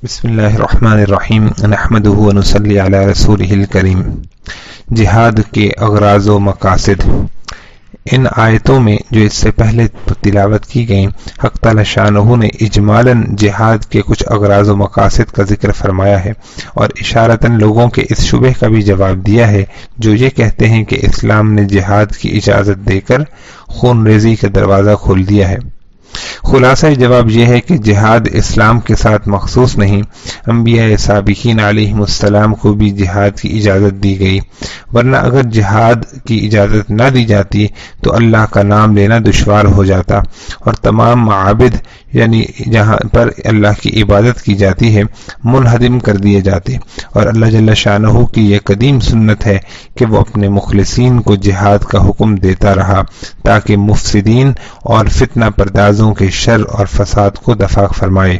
بسم اللہ الرحمن الرحیم نحمدہ ونصلی علی رسولہ الکریم۔ جہاد کے اغراض و مقاصد۔ ان آیتوں میں جو اس سے پہلے تلاوت کی گئیں، حق تعالی شانہ نے اجمالاً جہاد کے کچھ اغراض و مقاصد کا ذکر فرمایا ہے، اور اشارتاً لوگوں کے اس شبہ کا بھی جواب دیا ہے جو یہ کہتے ہیں کہ اسلام نے جہاد کی اجازت دے کر خون ریزی کا دروازہ کھول دیا ہے۔ خلاصہ جواب یہ ہے کہ جہاد اسلام کے ساتھ مخصوص نہیں، انبیاء سابقین علیہم السلام کو بھی جہاد کی اجازت دی گئی، ورنہ اگر جہاد کی اجازت نہ دی جاتی تو اللہ کا نام لینا دشوار ہو جاتا، اور تمام معابد یعنی جہاں پر اللہ کی عبادت کی جاتی ہے منہدم کر دیے جاتے، اور اللہ جل شانہ کی یہ قدیم سنت ہے کہ وہ اپنے مخلصین کو جہاد کا حکم دیتا رہا تاکہ مفسدین اور فتنہ پردازوں کے شر اور فساد کو دفع فرمائے۔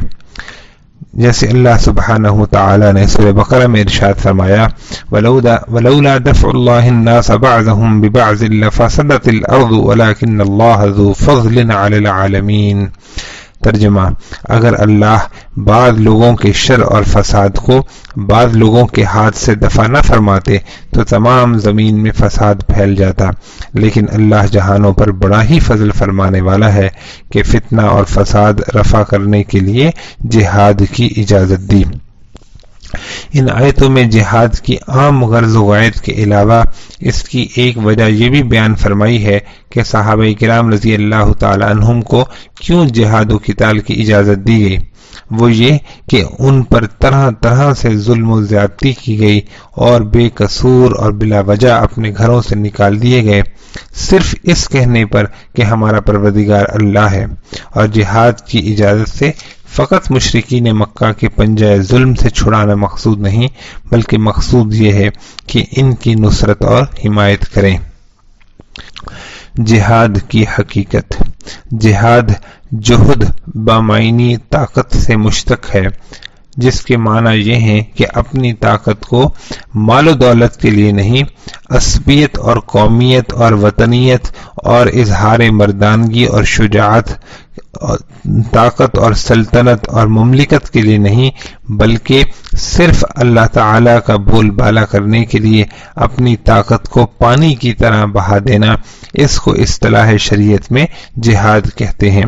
جیسے اللہ سبحانہ تعالی نے سورہ بقرہ میں ارشاد فرمایا، وَلَوْلَا دَفْعُ اللَّهِ النَّاسَ بَعْضَهُمْ بِبَعْضٍ لَفَسَدَتِ الْأَرْضُ وَلَكِنَّ اللَّهَ ذُو فَضْلٍ عَلَى الْعَالَمِينَ۔ ترجمہ: اگر اللہ بعض لوگوں کے شر اور فساد کو بعض لوگوں کے ہاتھ سے دفع نہ فرماتے تو تمام زمین میں فساد پھیل جاتا، لیکن اللہ جہانوں پر بڑا ہی فضل فرمانے والا ہے کہ فتنہ اور فساد رفع کرنے کے لیے جہاد کی اجازت دی۔ ان آیتوں میں جہاد کی عام غرض و غائد کے علاوہ اس کی ایک وجہ یہ بھی بیان فرمائی ہے کہ صحابہ کرام رضی اللہ تعالی عنہم کو کیوں جہاد و قتال کی اجازت دی گئی۔ وہ یہ کہ ان پر طرح طرح سے ظلم و زیادتی کی گئی اور بے قصور اور بلا وجہ اپنے گھروں سے نکال دیے گئے، صرف اس کہنے پر کہ ہمارا پروردگار اللہ ہے، اور جہاد کی اجازت سے فقط مشرکین مکہ کے پنجہ ظلم سے چھڑانا مقصود نہیں، بلکہ مقصود یہ ہے کہ ان کی نصرت اور حمایت کریں۔ جہاد کی حقیقت۔ جہاد جہد بامعنی طاقت سے مشتق ہے، جس کے معنی یہ ہیں کہ اپنی طاقت کو مال و دولت کے لیے نہیں، عصبیت اور قومیت اور وطنیت اور اظہار مردانگی اور شجاعت، طاقت اور سلطنت اور مملکت کے لیے نہیں، بلکہ صرف اللہ تعالی کا بول بالا کرنے کے لیے اپنی طاقت کو پانی کی طرح بہا دینا، اس کو اصطلاح شریعت میں جہاد کہتے ہیں۔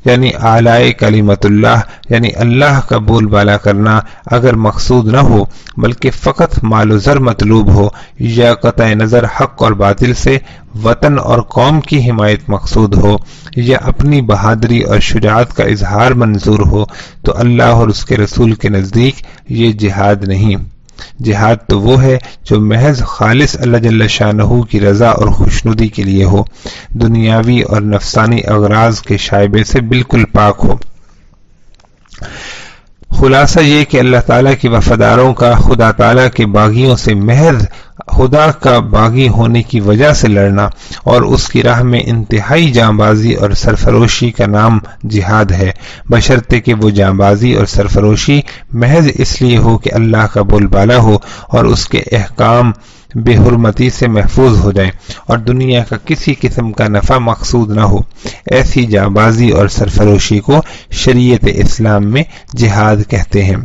یعنی اعلی کلمت اللہ، یعنی اللہ کا بول بالا کرنا اگر مقصود نہ ہو بلکہ فقط مال و زر مطلوب ہو، یا قطع نظر حق اور باطل سے وطن اور قوم کی حمایت مقصود ہو، یا اپنی بہادری اور شجاعت کا اظہار منظور ہو، تو اللہ اور اس کے رسول کے نزدیک یہ جہاد نہیں۔ جہاد تو وہ ہے جو محض خالص اللہ جل شانہ کی رضا اور خوشنودی کے لیے ہو، دنیاوی اور نفسانی اغراض کے شائبے سے بالکل پاک ہو۔ خلاصہ یہ کہ اللہ تعالیٰ کے وفاداروں کا خدا تعالیٰ کے باغیوں سے محض خدا کا باغی ہونے کی وجہ سے لڑنا اور اس کی راہ میں انتہائی جانبازی اور سرفروشی کا نام جہاد ہے، بشرطے کہ وہ جانبازی اور سرفروشی محض اس لیے ہو کہ اللہ کا بول بالا ہو اور اس کے احکام بے حرمتی سے محفوظ ہو جائیں، اور دنیا کا کسی قسم کا نفع مقصود نہ ہو۔ ایسی جانبازی اور سرفروشی کو شریعت اسلام میں جہاد کہتے ہیں۔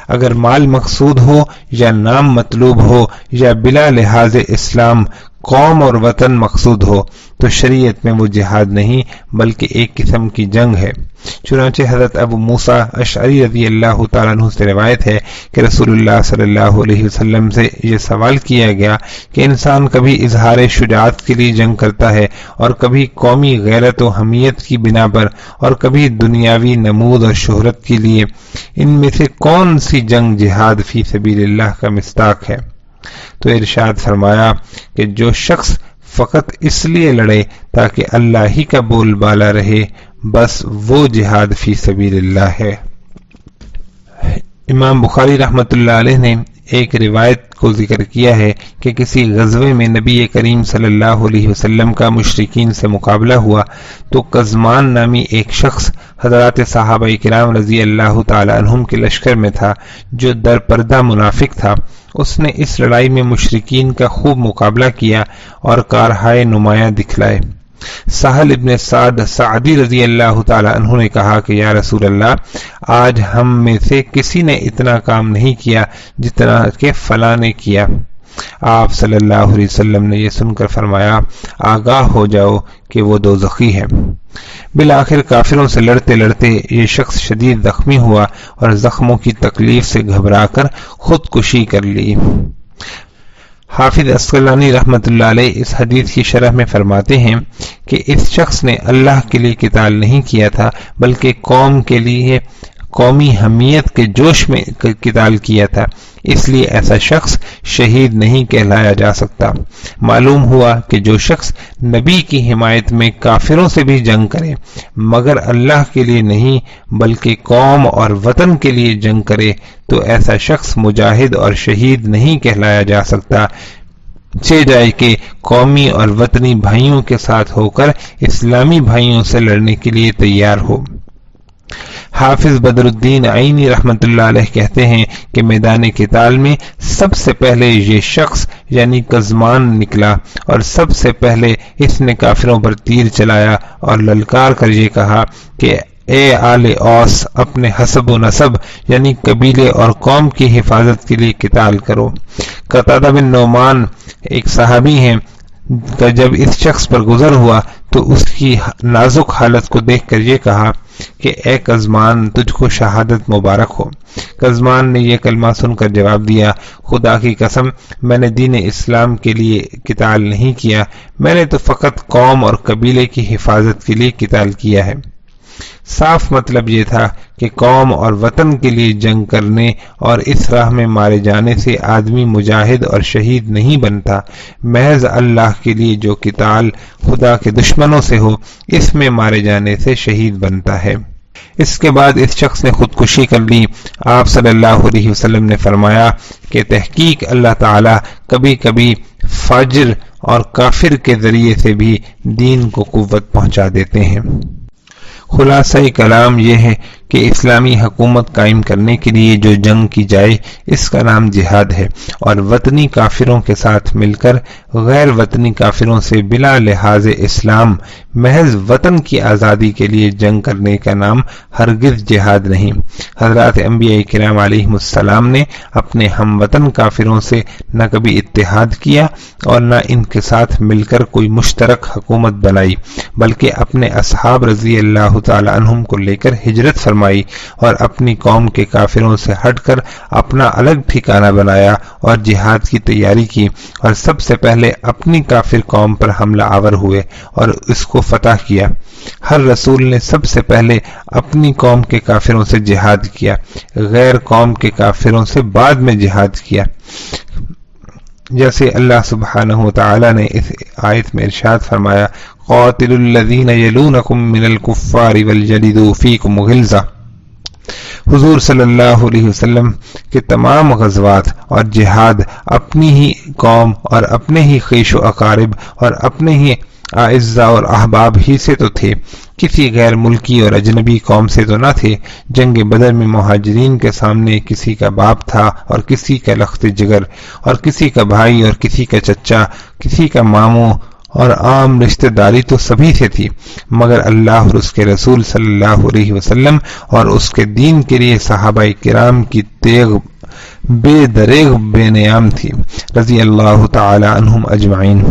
اگر مال مقصود ہو یا نام مطلوب ہو یا بلا لحاظ اسلام قوم اور وطن مقصود ہو تو شریعت میں وہ جہاد نہیں بلکہ ایک قسم کی جنگ ہے۔ چنانچہ حضرت ابو موسیٰ اشعری رضی اللہ تعالیٰ عنہ سے روایت ہے کہ رسول اللہ صلی اللہ علیہ وسلم سے یہ سوال کیا گیا کہ انسان کبھی اظہار شجاعت کے لیے جنگ کرتا ہے اور کبھی قومی غیرت و حمیت کی بنا پر اور کبھی دنیاوی نمود اور شہرت کے لیے، ان میں سے کون سی جنگ جہاد فی سبیل اللہ کا مصداق ہے؟ تو ارشاد فرمایا کہ جو شخص فقط اس لیے لڑے تاکہ اللہ ہی کا بول بالا رہے، بس وہ جہاد فی سبیل اللہ ہے۔ امام بخاری رحمۃ اللہ علیہ نے ایک روایت کو ذکر کیا ہے کہ کسی غزوے میں نبی کریم صلی اللہ علیہ وسلم کا مشرکین سے مقابلہ ہوا تو قزمان نامی ایک شخص حضرات صحابہ کرام رضی اللہ تعالی عنہم کے لشکر میں تھا، جو در پردہ منافق تھا۔ اس نے اس لڑائی میں مشرکین کا خوب مقابلہ کیا اور کارہائے نمایاں دکھلائے۔ سہل ابن سعد سعدی رضی اللہ تعالی عنہ نے کہا کہ یا رسول اللہ، آج ہم میں سے کسی نے اتنا کام نہیں کیا جتنا کہ فلاں نے کیا۔ آپ صلی اللہ علیہ وسلم نے یہ سن کر فرمایا، آگاہ ہو جاؤ کہ وہ دوزخی ہے۔ بالآخر کافروں سے لڑتے لڑتے یہ شخص شدید زخمی ہوا اور زخموں کی تکلیف سے گھبرا کر خودکشی کر لی۔ حافظ عسقلانی رحمۃ اللہ علیہ اس حدیث کی شرح میں فرماتے ہیں کہ اس شخص نے اللہ کے لیے قتال نہیں کیا تھا، بلکہ قوم کے لیے قومی حمیت کے جوش میں قتال کیا تھا، اس لیے ایسا شخص شہید نہیں کہلایا جا سکتا۔ معلوم ہوا کہ جو شخص نبی کی حمایت میں کافروں سے بھی جنگ کرے مگر اللہ کے لیے نہیں بلکہ قوم اور وطن کے لیے جنگ کرے تو ایسا شخص مجاہد اور شہید نہیں کہلایا جا سکتا، چہ جائے کہ قومی اور وطنی بھائیوں کے ساتھ ہو کر اسلامی بھائیوں سے لڑنے کے لیے تیار ہو۔ حافظ بدر الدین عینی رحمۃ اللہ علیہ کہتے ہیں کہ میدان قتال میں سب سے پہلے یہ شخص یعنی قزمان نکلا اور سب سے پہلے اس نے کافروں پر تیر چلایا اور للکار کر یہ کہا کہ اے آل اوس، اپنے حسب و نسب یعنی قبیلے اور قوم کی حفاظت کے لیے قتال کرو۔ قتادہ بن نعمان ایک صحابی ہیں، جب اس شخص پر گزر ہوا تو اس کی نازک حالت کو دیکھ کر یہ کہا کہ اے قزمان، تجھ کو شہادت مبارک ہو۔ قزمان نے یہ کلمہ سن کر جواب دیا، خدا کی قسم، میں نے دین اسلام کے لیے قتال نہیں کیا، میں نے تو فقط قوم اور قبیلے کی حفاظت کے لیے قتال کیا ہے۔ صاف مطلب یہ تھا کہ قوم اور وطن کے لیے جنگ کرنے اور اس راہ میں مارے جانے سے آدمی مجاہد اور شہید نہیں بنتا، محض اللہ کے لیے جو قتال خدا کے دشمنوں سے ہو اس میں مارے جانے سے شہید بنتا ہے۔ اس کے بعد اس شخص نے خودکشی کر لی۔ آپ صلی اللہ علیہ وسلم نے فرمایا کہ تحقیق اللہ تعالی کبھی کبھی فاجر اور کافر کے ذریعے سے بھی دین کو قوت پہنچا دیتے ہیں۔ خلاصہ کلام یہ ہے کہ اسلامی حکومت قائم کرنے کے لیے جو جنگ کی جائے اس کا نام جہاد ہے، اور وطنی کافروں کے ساتھ مل کر غیر وطنی کافروں سے بلا لحاظ اسلام محض وطن کی آزادی کے لیے جنگ کرنے کا نام ہرگز جہاد نہیں۔ حضرات انبیاء کرام علیہم السلام نے اپنے ہم وطن کافروں سے نہ کبھی اتحاد کیا اور نہ ان کے ساتھ مل کر کوئی مشترک حکومت بنائی، بلکہ اپنے اصحاب رضی اللہ تعالی عنہم کو لے کر ہجرت فرمائی اور اپنی قوم کے کافروں سے ہٹ کر اپنا الگ ٹھکانہ بنایا اور جہاد کی تیاری کی، اور سب سے پہلے اپنی کافر قوم پر حملہ آور ہوئے اور اس کو فتح کیا۔ ہر رسول نے سب سے پہلے اپنی قوم کے کافروں سے جہاد کیا، غیر قوم کے کافروں سے بعد میں جہاد کیا، جیسے اللہ سبحانہ وتعالی نے اس آیت میں ارشاد فرمایا، قاتلوا الذین یلونکم من الکفار ولجلدوا فیکم غلظہ۔ حضور صلی اللہ علیہ وسلم کے تمام غزوات اور جہاد اپنی ہی قوم اور اپنے ہی خیش و اقارب اور اپنے ہی اعزاء اور احباب ہی سے تو تھے، کسی غیر ملکی اور اجنبی قوم سے تو نہ تھے۔ جنگ بدر میں مہاجرین کے سامنے کسی کا باپ تھا اور کسی کا لخت جگر، اور کسی کا بھائی اور کسی کا چچا، کسی کا ماموں، اور عام رشتہ داری تو سبھی سے تھی، مگر اللہ اور اس کے رسول صلی اللہ علیہ وسلم اور اس کے دین کے لیے صحابہ کرام کی تیغ بے دریغ بے نیام تھی رضی اللہ تعالی عنہم اجمعین۔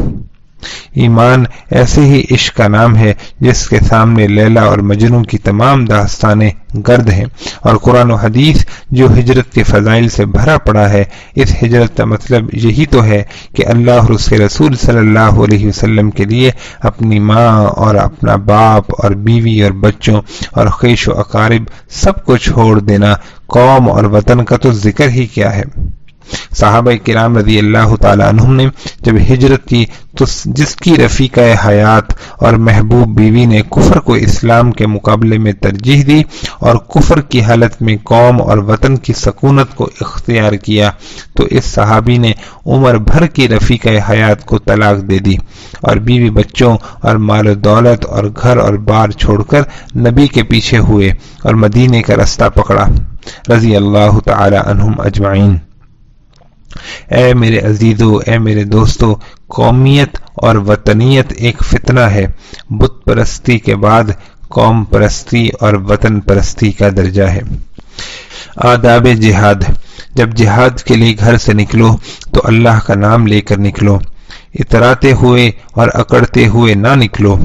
ایمان ایسے ہی عشق کا نام ہے جس کے سامنے لیلا اور مجنون کی تمام داستانیں گرد ہیں، اور قرآن و حدیث جو ہجرت کے فضائل سے بھرا پڑا ہے، اس ہجرت کا مطلب یہی تو ہے کہ اللہ اور اس کے رسول صلی اللہ علیہ وسلم کے لیے اپنی ماں اور اپنا باپ اور بیوی اور بچوں اور خیش و اقارب سب کو چھوڑ دینا۔ قوم اور وطن کا تو ذکر ہی کیا ہے۔ صحابہ کرام رضی اللہ تعالی عنہم نے جب ہجرت کی تو جس کی رفیقہ حیات اور محبوب بیوی نے کفر کو اسلام کے مقابلے میں ترجیح دی اور کفر کی حالت میں قوم اور وطن کی سکونت کو اختیار کیا، تو اس صحابی نے عمر بھر کی رفیقہ حیات کو طلاق دے دی اور بیوی بچوں اور مال و دولت اور گھر اور بار چھوڑ کر نبی کے پیچھے ہوئے اور مدینے کا راستہ پکڑا رضی اللہ تعالی عنہم اجمعین۔ اے میرے عزیزو، اے میرے دوستو، قومیت اور وطنیت ایک فتنہ ہے۔ بت پرستی کے بعد قوم پرستی اور وطن پرستی کا درجہ ہے۔ آداب جہاد: جب جہاد کے لیے گھر سے نکلو تو اللہ کا نام لے کر نکلو، اتراتے ہوئے اور اکڑتے ہوئے نہ نکلو،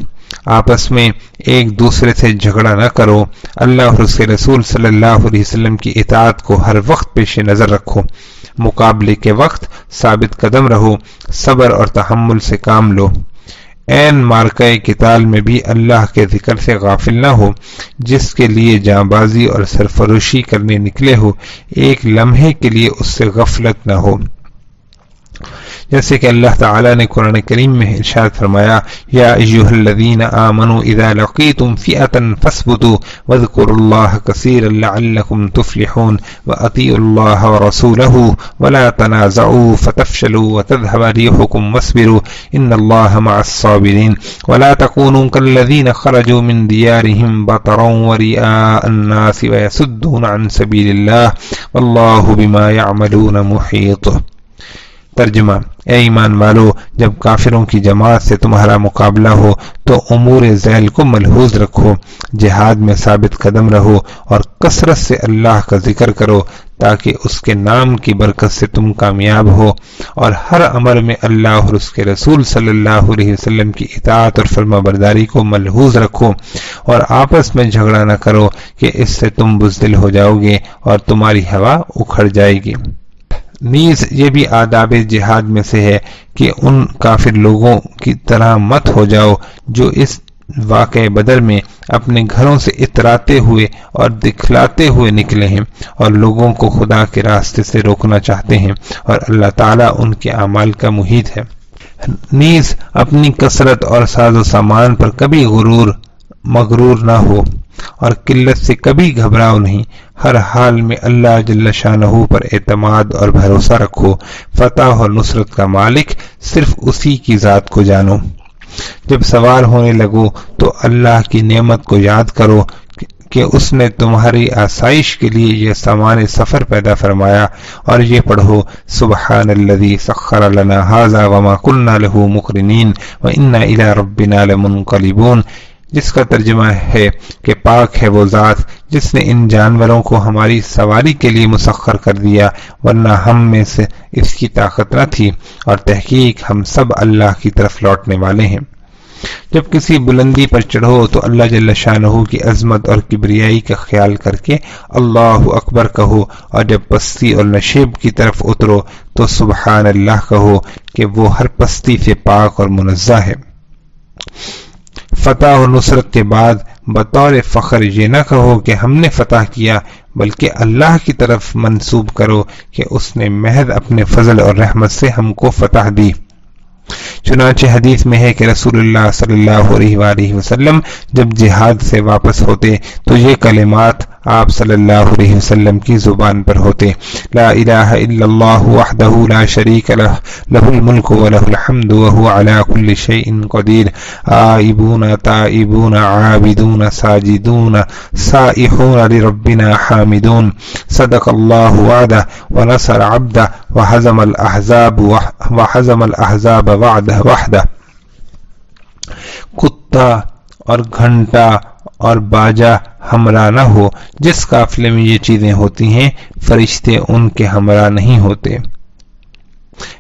آپس میں ایک دوسرے سے جھگڑا نہ کرو، اللہ اور اس کے رسول صلی اللہ علیہ وسلم کی اطاعت کو ہر وقت پیش نظر رکھو، مقابلے کے وقت ثابت قدم رہو، صبر اور تحمل سے کام لو، عین مارکہ قتال میں بھی اللہ کے ذکر سے غافل نہ ہو، جس کے لیے جاں بازی اور سرفروشی کرنے نکلے ہو ایک لمحے کے لیے اس سے غفلت نہ ہو۔ جیسے کہ اللہ تعالیٰ نے قرآن کریم میں ارشاد فرمایا، یا ایھا الذین آمنوا اذا لقیتم فئۃ فاثبتوا واذکروا اللہ کثیرا لعلکم تفلحون واطیعوا اللہ ورسولہ ولا تنازعوا فتفشلوا وتذهب ريحكم واصبروا ان اللہ مع الصابرین ولا تکونوا كالذین خرجوا من دیارهم بطرا ورئاء الناس ويصدون عن سبیل اللہ واللہ بما یعملون محیط۔ ترجمہ: اے ایمان والو، جب کافروں کی جماعت سے تمہارا مقابلہ ہو تو امور ذیل کو ملحوظ رکھو، جہاد میں ثابت قدم رہو اور کثرت سے اللہ کا ذکر کرو تاکہ اس کے نام کی برکت سے تم کامیاب ہو، اور ہر امر میں اللہ اور اس کے رسول صلی اللہ علیہ وسلم کی اطاعت اور فرما برداری کو ملحوظ رکھو، اور آپس میں جھگڑا نہ کرو کہ اس سے تم بزدل ہو جاؤ گے اور تمہاری ہوا اکھڑ جائے گی۔ نیز یہ بھی آداب جہاد میں سے ہے کہ ان کافر لوگوں کی طرح مت ہو جاؤ جو اس واقعہ بدر میں اپنے گھروں سے اتراتے ہوئے اور دکھلاتے ہوئے نکلے ہیں اور لوگوں کو خدا کے راستے سے روکنا چاہتے ہیں، اور اللہ تعالیٰ ان کے اعمال کا محیط ہے۔ نیز اپنی کثرت اور ساز و سامان پر کبھی مغرور نہ ہو اور قلت سے کبھی گھبراؤ نہیں، ہر حال میں اللہ جل شانہ پر اعتماد اور بھروسہ رکھو، فتح اور نصرت کا مالک صرف اسی کی ذات کو جانو۔ جب سوار ہونے لگو تو اللہ کی نعمت کو یاد کرو کہ اس نے تمہاری آسائش کے لیے یہ سامان سفر پیدا فرمایا، اور یہ پڑھو سبحان الذی سخر لنا ھذا وما كنا له مقرنین وانا الی ربنا لمنقلبون، جس کا ترجمہ ہے کہ پاک ہے وہ ذات جس نے ان جانوروں کو ہماری سواری کے لیے مسخر کر دیا، ورنہ ہم میں سے اس کی طاقت نہ تھی، اور تحقیق ہم سب اللہ کی طرف لوٹنے والے ہیں۔ جب کسی بلندی پر چڑھو تو اللہ جل شانہ کی عظمت اور کبریائی کا خیال کر کے اللہ اکبر کہو، اور جب پستی اور نشیب کی طرف اترو تو سبحان اللہ کہو کہ وہ ہر پستی سے پاک اور منزہ ہے۔ فتح و نصرت کے بعد بطور فخر یہ نہ کہو کہ ہم نے فتح کیا، بلکہ اللہ کی طرف منسوب کرو کہ اس نے محض اپنے فضل اور رحمت سے ہم کو فتح دی۔ چنانچہ حدیث میں ہے کہ رسول اللہ صلی اللہ علیہ وآلہ وسلم جب جہاد سے واپس ہوتے تو یہ کلمات آپ صلی اللہ علیہ وسلم کی زبان پر ہوتے: لا الہ الا اللہ وحدہ لا شریک لہ، لہ الملک ولہ الحمد وہو علی کل شیء قدیر، آئبون تائبون عابدون ساجدون سائحون لربنا حامدون، صدق اللہ وعدہ ونصر عبدہ وہزم الاحزاب وحدہ۔ کتا اور گھنٹا اور باجا ہمراہ نہ ہو، جس قافلے میں یہ چیزیں ہوتی ہیں فرشتے ان کے ہمراہ نہیں ہوتے،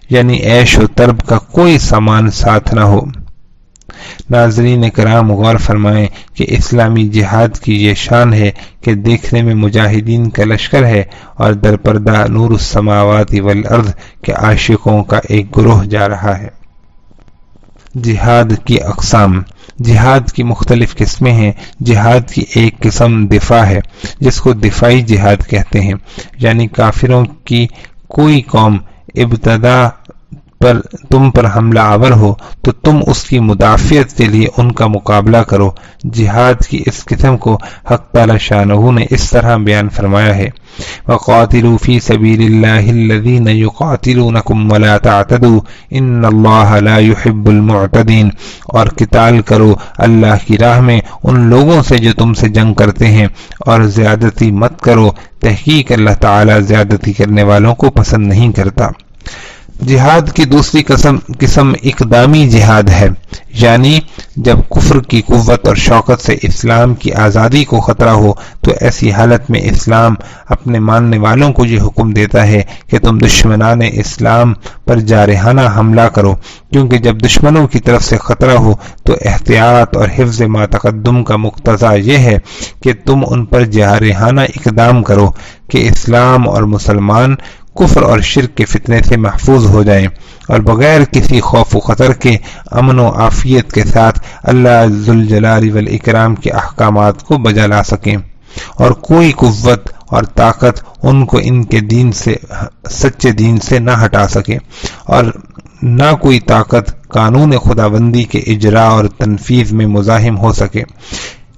یعنی عیش و طرب کا کوئی سامان ساتھ نہ ہو۔ ناظرین کرام غور فرمائیں کہ اسلامی جہاد کی یہ شان ہے کہ دیکھنے میں مجاہدین کا لشکر ہے اور درپردہ نور السماوات والارض کے عاشقوں کا ایک گروہ جا رہا ہے۔ جہاد کی اقسام۔ جہاد کی مختلف قسمیں ہیں۔ جہاد کی ایک قسم دفاع ہے، جس کو دفاعی جہاد کہتے ہیں، یعنی کافروں کی کوئی قوم ابتدا پر تم پر حملہ آور ہو تو تم اس کی مدافعت کے لیے ان کا مقابلہ کرو۔ جہاد کی اس قسم کو حق تعالی شانہ نے اس طرح بیان فرمایا ہے: وَقَاتِلُوا فِي سَبِيلِ اللَّهِ الَّذِينَ يُقَاتِلُونَكُمْ وَلَا تَعْتَدُوا إِنَّ اللَّهَ لَا يُحِبُّ الْمُعْتَدِينَ، اور قتال کرو اللہ کی راہ میں ان لوگوں سے جو تم سے جنگ کرتے ہیں، اور زیادتی مت کرو، تحقیق اللہ تعالی زیادتی کرنے والوں کو پسند نہیں کرتا۔ جہاد کی دوسری قسم اقدامی جہاد ہے، یعنی جب کفر کی قوت اور شوکت سے اسلام کی آزادی کو خطرہ ہو تو ایسی حالت میں اسلام اپنے ماننے والوں کو یہ حکم دیتا ہے کہ تم دشمنان اسلام پر جارحانہ حملہ کرو، کیونکہ جب دشمنوں کی طرف سے خطرہ ہو تو احتیاط اور حفظ ما تقدم کا مقتضا یہ ہے کہ تم ان پر جارحانہ اقدام کرو کہ اسلام اور مسلمان کفر اور شرک کے فتنے سے محفوظ ہو جائیں اور بغیر کسی خوف و خطر کے امن و عافیت کے ساتھ اللہ ذوالجلال والاکرام کے احکامات کو بجا لا سکیں، اور کوئی قوت اور طاقت ان کو ان کے دین سے، سچے دین سے نہ ہٹا سکے، اور نہ کوئی طاقت قانون خداوندی کے اجراء اور تنفیذ میں مزاحم ہو سکے۔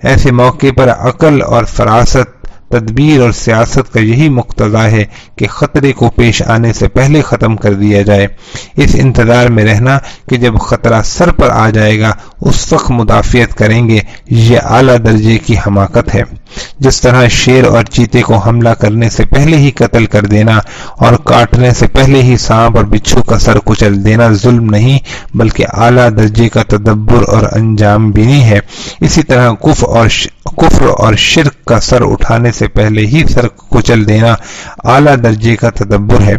ایسے موقع پر عقل اور فراست، تدبیر اور سیاست کا یہی مقتضا ہے کہ خطرے کو پیش آنے سے پہلے ختم کر دیا جائے۔ اس انتظار میں رہنا کہ جب خطرہ سر پر آ جائے گا اس وقت مدافعت کریں گے، یہ اعلیٰ درجے کی حماقت ہے۔ جس طرح شیر اور چیتے کو حملہ کرنے سے پہلے ہی قتل کر دینا اور کاٹنے سے پہلے ہی سانپ اور بچھو کا سر کچل دینا ظلم نہیں بلکہ اعلیٰ درجے کا تدبر اور انجام بینی ہے، اسی طرح کفر اور شرک کا سر اٹھانے سے پہلے ہی سر کچل دینا اعلیٰ درجے کا تدبر ہے۔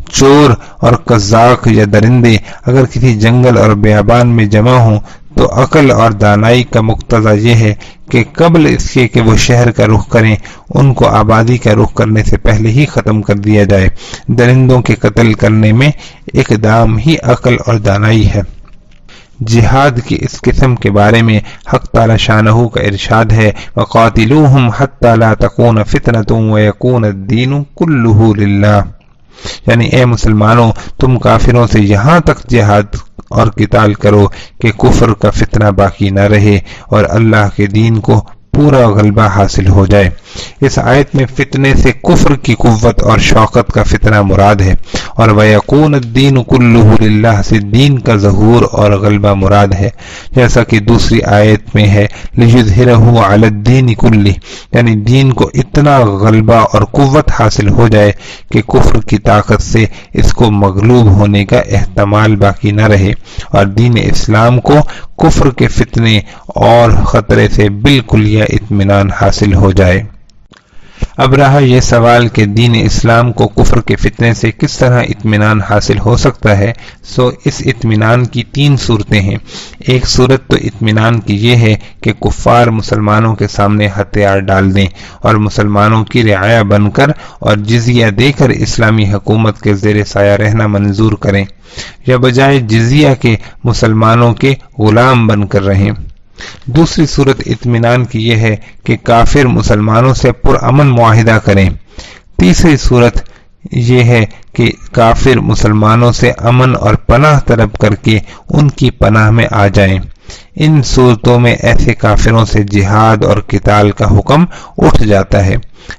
چور اور قزاق یا درندے اگر کسی جنگل اور بیابان میں جمع ہوں تو عقل اور دانائی کا مقتضا یہ ہے کہ قبل اس کے کہ وہ شہر کا رخ کریں ان کو آبادی کا رخ کرنے سے پہلے ہی ختم کر دیا جائے۔ درندوں کے قتل کرنے میں اقدام ہی عقل اور دانائی ہے۔ جہاد کی اس قسم کے بارے میں حق تعالی شانہ کا ارشاد ہے وَقَاتِلُوهُمْ حَتَّى لَا تَكُونَ فِتْنَةٌ وَيَكُونَ الدِّينُ كُلُّهُ لِلَّهِ، یعنی اے مسلمانوں تم کافروں سے یہاں تک جہاد اور قتال کرو کہ کفر کا فتنہ باقی نہ رہے اور اللہ کے دین کو پورا غلبہ حاصل ہو جائے۔ اس آیت میں فتنے سے کفر کی قوت اور شوکت کا فتنہ مراد ہے، اور وَيَكُونَ الدِّينُ كُلُّهُ لِلَّهِ سے دین کا ظہور اور غلبہ مراد ہے، جیسا کہ دوسری آیت میں ہے لِيُظْهِرَهُ عَلَى الدِّينِ كُلِّهِ، یعنی دین کو اتنا غلبہ اور قوت حاصل ہو جائے کہ کفر کی طاقت سے اس کو مغلوب ہونے کا احتمال باقی نہ رہے اور دین اسلام کو کفر کے فتنے اور خطرے سے بالکلیہ اطمینان حاصل ہو جائے۔ اب رہا یہ سوال کہ دین اسلام کو کفر کے فتنے سے کس طرح اطمینان حاصل ہو سکتا ہے، سو اس اطمینان کی تین صورتیں ہیں۔ ایک صورت تو اطمینان کی یہ ہے کہ کفار مسلمانوں کے سامنے ہتھیار ڈال دیں اور مسلمانوں کی رعایا بن کر اور جزیہ دے کر اسلامی حکومت کے زیر سایہ رہنا منظور کریں، یا بجائے جزیہ کے مسلمانوں کے غلام بن کر رہیں۔ دوسری صورت اطمینان کی یہ ہے کہ کافر مسلمانوں سے پرامن معاہدہ کریں۔ تیسری صورت یہ ہے کہ کافر مسلمانوں سے امن اور پناہ طلب کر کے ان کی پناہ میں آ جائیں۔ ان صورتوں میں ایسے کافروں سے جہاد اور قتال کا حکم اٹھ جاتا ہے۔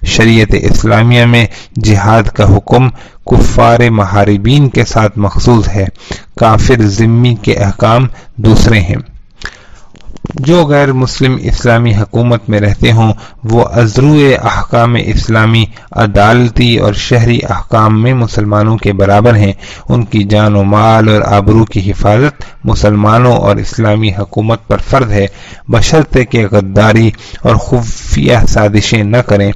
شریعت اسلامیہ میں جہاد کا حکم کفار محاربین کے ساتھ مخصوص ہے، کافر ذمی کے احکام دوسرے ہیں۔ جو غیر مسلم اسلامی حکومت میں رہتے ہوں وہ ازروع احکام اسلامی عدالتی اور شہری احکام میں مسلمانوں کے برابر ہیں۔ ان کی جان و مال اور آبرو کی حفاظت مسلمانوں اور اسلامی حکومت پر فرض ہے، بشرطے کہ غداری اور خفیہ سازشیں نہ کریں